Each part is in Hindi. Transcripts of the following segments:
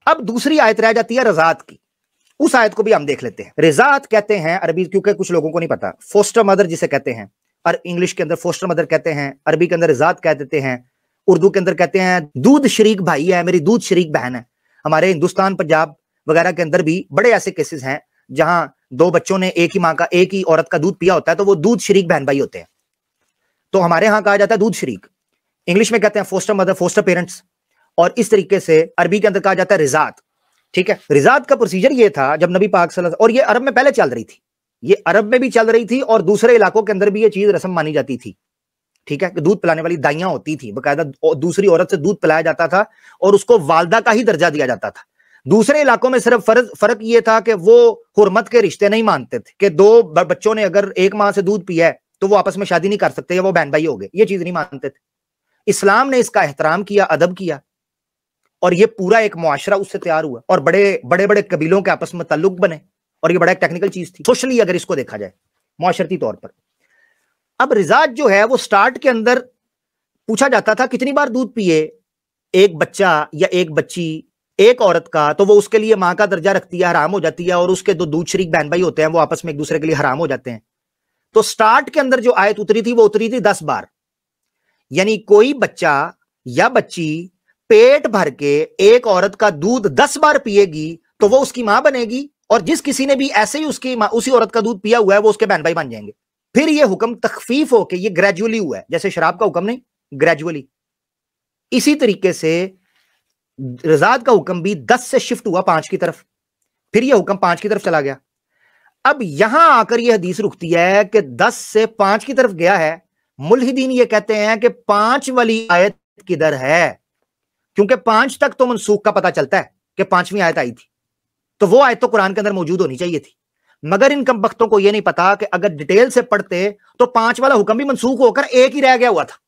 अब दूसरी आयत रह जाती है रजात की, उस आयत को भी हम देख लेते हैं। रिजात कहते हैं अरबी, क्योंकि कुछ लोगों को नहीं पता, फोस्टर मदर जिसे कहते हैं, और इंग्लिश के अंदर फोस्टर मदर कहते हैं, अरबी के अंदर रिजात कह देते हैं, उर्दू के अंदर कहते हैं दूध शरीक भाई है, मेरी दूध शरीक बहन है। हमारे हिंदुस्तान पंजाब वगैरह के अंदर भी बड़े ऐसे केसेस हैं जहां दो बच्चों ने एक ही माँ का, एक ही औरत का दूध पिया होता है, तो वो दूध शरीक बहन भाई होते हैं। तो हमारे यहां कहा जाता है दूध शरीक, इंग्लिश में कहते हैं फोस्टर मदर, फोस्टर पेरेंट्स, और इस तरीके से अरबी के अंदर कहा जाता है रिजात। ठीक है, रिजात का प्रोसीजर ये था जब नबी पाक सल्लल्लाहु अलैहि वसल्लम, और ये अरब में पहले चल रही थी, ये अरब में भी चल रही थी और दूसरे इलाकों के अंदर भी ये चीज रस्म मानी जाती थी। ठीक है, दूध पिलाने वाली दाइयां होती थी, बकायदा दूसरी औरत से दूध पिलाया जाता था और उसको वालदा का ही दर्जा दिया जाता था। दूसरे इलाकों में सिर्फ फर्क ये था कि वो हुर्मत के रिश्ते नहीं मानते थे कि दो बच्चों ने अगर एक मां से दूध पिया है तो वो आपस में शादी नहीं कर सकते या वो बहन भाई हो गए, ये चीज नहीं मानते थे। इस्लाम ने इसका एहतराम किया, अदब किया, और ये पूरा एक मुआशरा उससे तैयार हुआ और बड़े बड़े बड़े कबीलों के आपस में ताल्लुक बने, और ये बड़ा एक टेक्निकल चीज थी सोशली अगर इसको देखा जाए मुआशरती तौर पर। अब रिजात जो है वो स्टार्ट के अंदर पूछा जाता था कितनी बार दूध पिए एक बच्चा या एक बच्ची एक औरत का, तो वो उसके लिए मां का दर्जा रखती है, हराम हो जाती है, और उसके दो दूध शरीक बहन भाई होते हैं वो आपस में एक दूसरे के लिए हराम हो जाते हैं। तो स्टार्ट के अंदर जो आयत उतरी थी वो उतरी थी 10 बार, यानी कोई बच्चा या बच्ची पेट भर के एक औरत का दूध 10 बार पिएगी तो वो उसकी मां बनेगी, और जिस किसी ने भी ऐसे ही उसी औरत का दूध पिया हुआ है वो उसके बहन भाई बन जाएंगे। फिर ये हुक्म तखफीफ होके ये ग्रेजुअली हुआ है, जैसे शराब का हुक्म नहीं, ग्रेजुअली। इसी तरीके से रिजात का हुक्म भी 10 से शिफ्ट हुआ 5 की तरफ, फिर यह हुक्म 5 की तरफ चला गया। अब यहां आकर यह हदीस रुकती है कि 10 से 5 की तरफ गया है। मुल्हिदीन ये कहते हैं कि 5 वाली आयत किधर है, क्योंकि 5 तक तो मनसूख का पता चलता है कि 5वीं आयत आई थी, तो वो आयत तो कुरान के अंदर मौजूद होनी चाहिए थी। मगर इन कमबख्तों को यह नहीं पता कि अगर डिटेल से पढ़ते तो 5 वाला हुक्म भी मनसूख होकर एक ही रह गया हुआ था।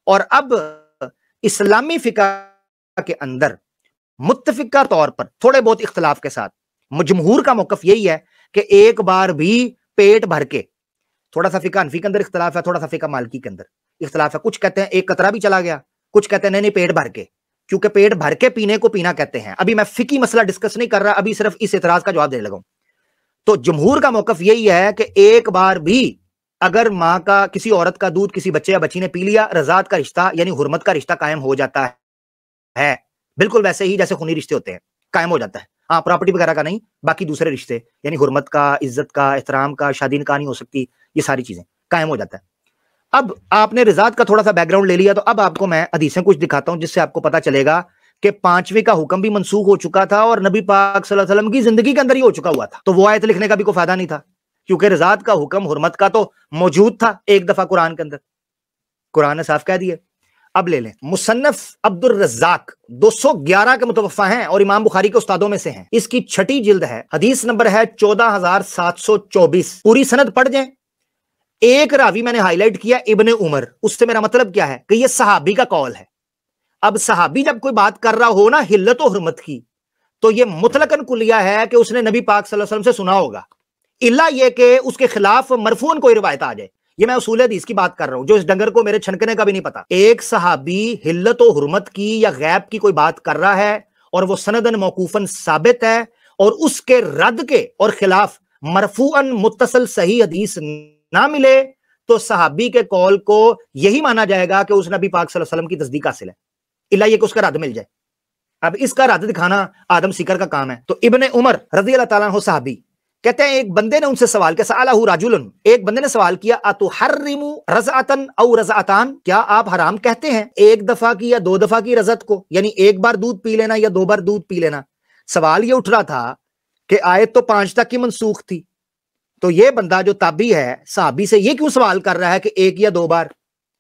और अब इस्लामी फिका के अंदर मुत्तफिका तौर पर थोड़े बहुत इख्तलाफ के साथ जमहूर का मौकफ यही है कि एक बार भी पेट भर के, थोड़ा सा फिका हनफी के अंदर इख्तलाफ है, थोड़ा सा फिका मालिकी के अंदर इख्तलाफ है। कुछ कहते हैं एक कतरा भी चला गया, कुछ कहते हैं नहीं पेट भर के, क्योंकि पेट भर के पीने को पीना कहते हैं। अभी मैं फिकी मसला डिस्कस नहीं कर रहा, अभी सिर्फ इस एतराज का जवाब देने लगा हूं। तो जमहूर का मौकफ यही है कि एक बार भी अगर मां का किसी औरत का दूध किसी बच्चे या बच्ची ने पी लिया, रजात का रिश्ता यानी हुर्मत का रिश्ता कायम हो जाता है, बिल्कुल वैसे ही जैसे खूनी रिश्ते होते हैं, कायम हो जाता है। हाँ, प्रॉपर्टी वगैरह का नहीं, बाकी दूसरे रिश्ते यानी हुर्मत का, इज्जत का, एहतराम का, शादी निकाह नहीं हो सकती, ये सारी चीजें कायम हो जाता है। अब आपने रिजात का थोड़ा सा बैकग्राउंड ले लिया, तो अब आपको मैं हदीसें कुछ दिखाता हूं जिससे आपको पता चलेगा कि 5वीं का हुक्म भी मनसूख हो चुका था और नबी पाक सल्लल्लाहु अलैहि वसल्लम की जिंदगी के अंदर ही हो चुका हुआ था। तो वो आयत लिखने का भी कोई फायदा नहीं था, क्योंकि रिजात का हुक्म हुर्मत का तो मौजूद था एक दफा कुरान के अंदर, कुरान ने साफ कह दिया। अब ले लें, मुसन्नफ अब्दुर रज़्ज़ाक 211 के मुतवफ़ा हैं और इमाम बुखारी के उस्तादों में से हैं। इसकी 6ठी जिल्द है, हदीस नंबर है 14724। पूरी सनद पढ़ जाएं। एक रावी मैंने हाईलाइट किया इब्ने उमर, उससे मेरा मतलब क्या है कि यह सहाबी का कौल है। अब सहाबी जब कोई बात कर रहा हो ना हिल्लत और हुर्मत की, तो यह मुतलकन कुलिया है कि उसने नबी पाक सल्लल्लाहु अलैहि वसल्लम से सुना होगा, इल्ला यह कि उसके खिलाफ मरफून कोई रिवायत आ जाए। ये मैं उसूल हदीस की बात कर रहा हूं, जो इस डंगर को मेरे छनकने का भी नहीं पता। एक सहाबी हिल्लत और हुर्मत की या गैब की कोई बात कर रहा है और वो सनदन मौकूफन साबित है और उसके रद्द के और खिलाफ मरफूअन मुत्तसल सही हदीस ना मिले, तो सहाबी के कौल को यही माना जाएगा कि उस नबी पाक सल्लल्लाहु अलैहि वसल्लम की तस्दीक हासिल है, इल्ला ये कि उसका रद्द मिल जाए। अब इसका रद्द दिखाना आदम सीकर का काम है। तो इब्ने उमर रज़ी अल्लाह ताला अन्हु सहाबी कहते हैं, एक बंदे ने उनसे सवाल किया, सअलहु रजुलन, एक बंदे ने सवाल किया, अतुहर्रिमु रज़अतन औ रज़अतान, क्या आप हराम कहते हैं एक दफा की या 2 दफा की रज़त को, यानी एक बार दूध पी लेना या 2 बार दूध पी लेना। सवाल ये उठ रहा था कि आयत तो 5 तक की मनसूख थी, तो ये बंदा जो ताबी है सहाबी से ये क्यों सवाल कर रहा है कि 1 या 2 बार।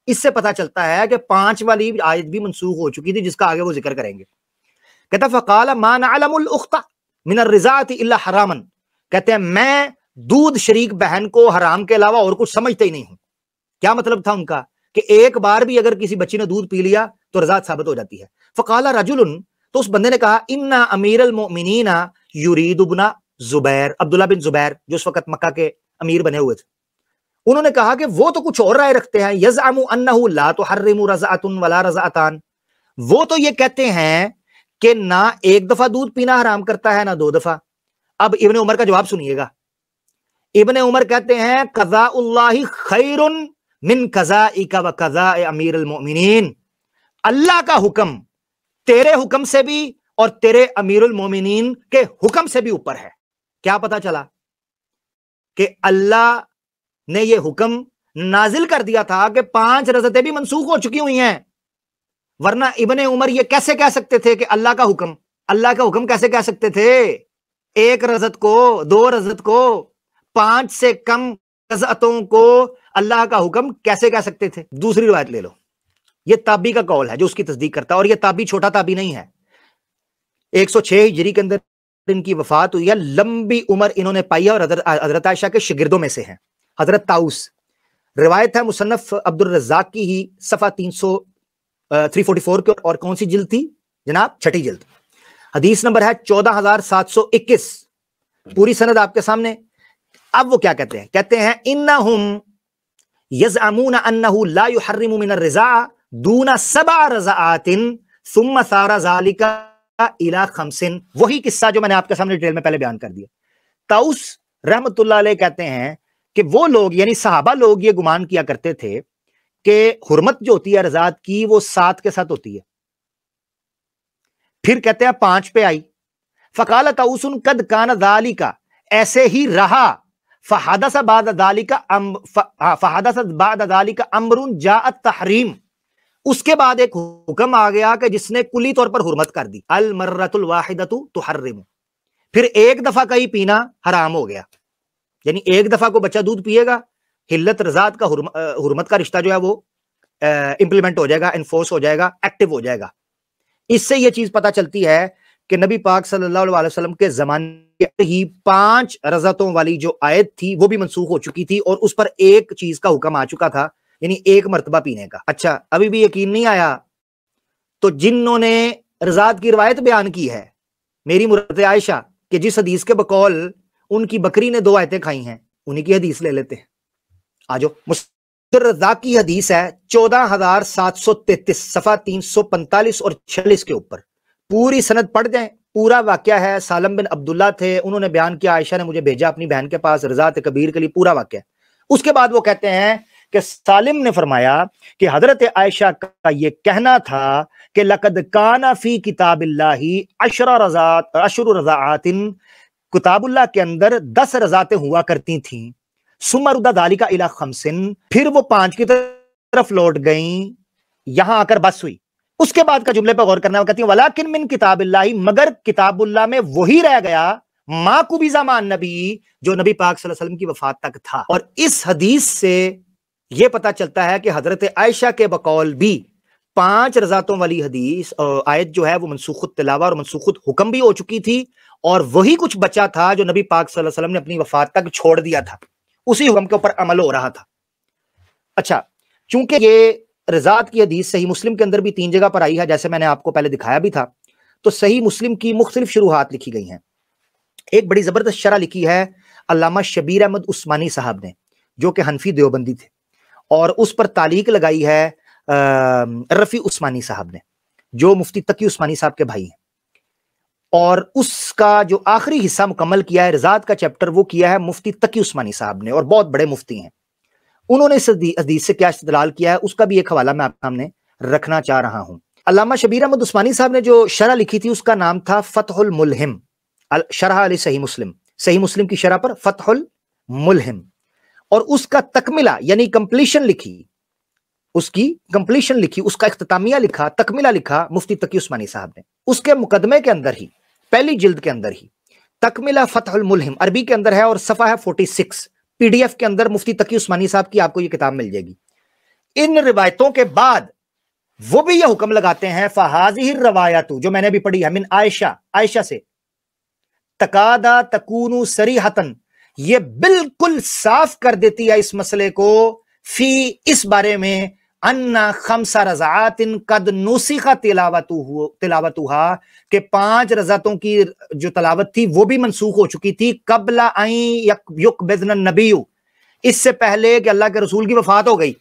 इससे पता चलता है कि 5 वाली आयत भी मनसूख हो चुकी थी, जिसका आगे वो जिक्र करेंगे। कहता फ़क़ाल मा नअलमुल उख्ता मिन अर्रिज़ाति इल्ला हरामन, कहते हैं मैं दूध शरीक बहन को हराम के अलावा और कुछ समझते ही नहीं हूं। क्या मतलब था उनका कि एक बार भी अगर किसी बच्ची ने दूध पी लिया तो रज़ात साबित हो जाती है। फ़क़ाल रजुलन, तो उस बंदे ने कहा, इन्ना अमीरुल मोमिनीना युरीदु इब्न जुबैर, अब्दुल्लाह बिन जुबैर जो उस वक्त मक्का के अमीर बने हुए थे, उन्होंने कहा कि वो तो कुछ और राय रखते हैं, यज़अमु अन्नहु ला तुहर्रिमु रज़अतुन वला रज़अतान, वो तो ये कहते हैं कि ना एक दफा दूध पीना हराम करता है ना दो दफा। अब इब्ने उमर का जवाब सुनिएगा। इब्ने उमर कहते हैं कज़ाउल्लाहि खैरुन मिन कज़ाइका व कज़ाए अमीरुल मोमिनीन। अल्लाह का हुक्म तेरे हुक्म से भी और तेरे अमीरुल मोमिनीन के हुक्म से भी ऊपर है। क्या पता चला कि अल्लाह ने यह हुक्म नाजिल कर दिया था कि 5 रज़तें भी मनसूख हो चुकी हुई हैं, वरना इब्ने उमर ये कैसे कह सकते थे कि अल्लाह का हुक्म कैसे कह सकते थे? 1 रज़त को, 2 रज़त को, 5 से कम रज़तों को अल्लाह का हुक्म कैसे कह सकते थे? दूसरी रिवायत ले लो, यह ताबी का कौल है जो उसकी तस्दीक करता है, और यह ताबी छोटा ताबी नहीं है। 106 हिजरी के अंदर इनकी वफात हुई है। लंबी उम्र इन्होंने पाई है और हजरत आयशा के शिगिर्दों में से हैं। हजरत ताउस, रिवायत है मुसन्नफ अब्दुल रज़्ज़ाक की ही सफ़ा 344 के, और कौन सी जिल्द थी जनाब? छठी जिल्द। हदीस नंबर है 14,721। पूरी सनद आपके सामने। अब वो क्या कहते हैं? कहते हैं इन्नहुम यज़अमून अन्नहु ला युहर्रिमु मिनर रिज़ा दूना 7 रज़आतिन सुम्मा सारा ज़ालिका इला 5। वही किस्सा जो मैंने आपके सामने डिटेल में पहले बयान कर दिया। ताउस रहमतुल्लाह अलैह कहते हैं कि वो लोग यानी सहाबा लोग ये गुमान किया करते थे कि हुर्मत जो होती है रज़ात की वो 7 के साथ होती है। फिर कहते हैं 5 पे आई। फ़क़ाल ताउसुन कद कान ज़ालिका, ऐसे ही रहा। फ़हदस बाद ज़ालिका अम्रुन जाअत तहरीम, उसके बाद एक हुक्म आ गया कि जिसने कुली तौर पर हुर्मत कर दी। अल मर्रतुल वाहिदतु तुहर्रिमु, फिर एक दफा का ही पीना हराम हो गया, यानी एक दफा को बच्चा दूध पिएगा, हिल्लत रज़ात का हुर्मत का रिश्ता जो है वो इंप्लीमेंट हो जाएगा, इन्फोर्स हो जाएगा, एक्टिव हो जाएगा। इससे यह चीज पता चलती है कि नबी पाक सल्लल्लाहु अलैहि वसल्लम के जमाने ही 5 रज़तों वाली जो आयत थी वो भी मनसूख हो चुकी थी, और उस पर एक चीज का हुक्म आ चुका था, यानी एक मर्तबा पीने का। अच्छा, अभी भी यकीन नहीं आया तो जिन्होंने रज़ात की रिवायत बयान की है, मेरी मुराद आयशा, कि जिस हदीस के बकौल उनकी बकरी ने 2 आयतें खाई हैं, उन्हीं की हदीस ले लेते हैं। आजो, रज़ाक की हदीस है 14,733 सफ़ा 345 और 46 के ऊपर। पूरी सनद पढ़ जाएं, पूरा वाकया है। सालम बिन अब्दुल्ला थे, उन्होंने बयान किया आयशा ने मुझे भेजा अपनी बहन के पास रज़ात कबीर के लिए, पूरा वाकया। उसके बाद वो कहते हैं कि सालिम ने फरमाया कि हजरत आयशा का ये कहना था कि लक़द काना फी किताबिल्लाहि अशरा रज़ातिन, किताबुल्लाह के अंदर 10 रज़ातें हुआ करती थीं। सुमरुदा दालिका इला 5, फिर वो 5 की तरफ लौट गईं, यहां आकर बस हुई। उसके बाद का जुमले पर गौर करना, कहती है वलाकिन मिन किताबिल्लाहि, मगर किताबुल्लाह में वही रह गया मा कुबी ज़मान नबी, जो नबी पाक सल्लल्लाहु अलैहि वसल्लम की वफात तक था। और इस हदीस से यह पता चलता है कि हजरत आयशा के बकौल भी 5 रज़ातों वाली हदीस आयत जो है वो मनसूखुत तिलावा और मनसूखुत हुक्म भी हो चुकी थी, और वही कुछ बचा था जो नबी पाक सल्लल्लाहु अलैहि वसल्लम ने अपनी वफात तक छोड़ दिया था, उसी हुक्म के ऊपर अमल हो रहा था। अच्छा, चूंकि ये रज़ात की हदीस सही मुस्लिम के अंदर भी 3 जगह पर आई है, जैसे मैंने आपको पहले दिखाया भी था, तो सही मुस्लिम की मुख्तलिफ शुरूहात लिखी गई हैं। एक बड़ी जबरदस्त शरह लिखी है अल्लामा शबीर अहमद उस्मानी साहब ने, जो कि हनफी देवबंदी थे, और उस पर तालीक लगाई है रफ़ी उस्मानी साहब ने, जो मुफ्ती तकी उस्मानी साहब के भाई हैं। और उसका जो आखिरी हिस्सा मुकम्मल किया है रज़ात का चैप्टर, वो किया है मुफ्ती तकी उस्मानी साहब ने, और बहुत बड़े मुफ्ती हैं। उन्होंने इस हदीस से क्या इस्तेदलाल किया है उसका भी एक हवाला मैं आपके सामने रखना चाह रहा हूं। अल्लामा शबीर अहमद उस्मानी साहब ने जो शरह लिखी थी उसका नाम था फतहुल मुल्हिम, शरह अली सही मुस्लिम की शरह पर फतहुल मुल्हिम, और उसका तकमिला यानी कंप्लीशन लिखी, उसका इख्तितामिया लिखा, तकमिला लिखा मुफ्ती तकी उस्मानी साहब ने। उसके मुकदमे के अंदर ही, पहली जिल्द के अंदर ही तकमिला फतहुल मुल्हिम अरबी के अंदर है, और सफ़ा है 46। PDF के अंदर मुफ्ती तकी उस्मानी साहब की आपको ये किताब मिल जाएगी। इन रिवायतों के बाद वो भी ये हुक्म लगाते हैं फहाज़िही रवायतु, जो मैंने अभी पढ़ी है, मिन आयशा से, तकादा तकूनु सरीहतन, ये बिल्कुल साफ कर देती है इस मसले को, फी इस बारे में, अन्ना 5 रज़ातिन कद नुसिखा तिलावतुहा, के 5 रज़ातों की जो तलावत थी वो भी मनसूख हो चुकी थी, कबला आई युक़बिज़न नबीयु, इससे पहले कि अल्लाह के रसूल की वफात हो गई।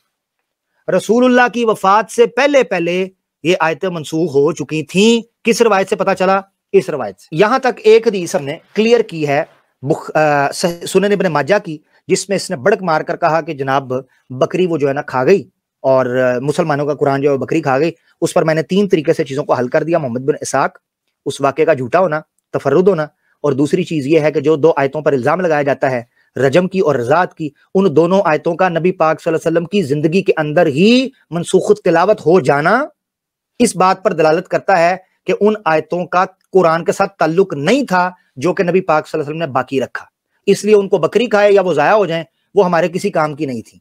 रसूलुल्लाह की वफात से पहले पहले ये आयतें मनसूख हो चुकी थी। किस रवायत से पता चला? इस रवायत से। यहां तक एक हदीस हमने क्लियर की है सुनन इब्न माजा की, जिसमें इसने बड़क मारकर कहा कि जनाब बकरी वो जो है ना खा गई, और मुसलमानों का कुरान जो है बकरी खा गई। उस पर मैंने 3 तरीके से चीजों को हल कर दिया। मोहम्मद बिन इसाक, उस वाक़े का झूठा होना, तफर्रुद होना, और दूसरी चीज ये है कि जो 2 आयतों पर इल्जाम लगाया जाता है, रजम की और रज़ात की, उन दोनों आयतों का नबी पाक सल्लल्लाहु अलैहि वसल्लम की जिंदगी के अंदर ही मनसूख तिलावत हो जाना इस बात पर दलालत करता है कि उन आयतों का कुरान के साथ ताल्लुक नहीं था जो कि नबी पाक सल्लल्लाहु अलैहि वसल्लम ने बाकी रखा। इसलिए उनको बकरी खाए या वो जाया हो जाए, वो हमारे किसी काम की नहीं थी।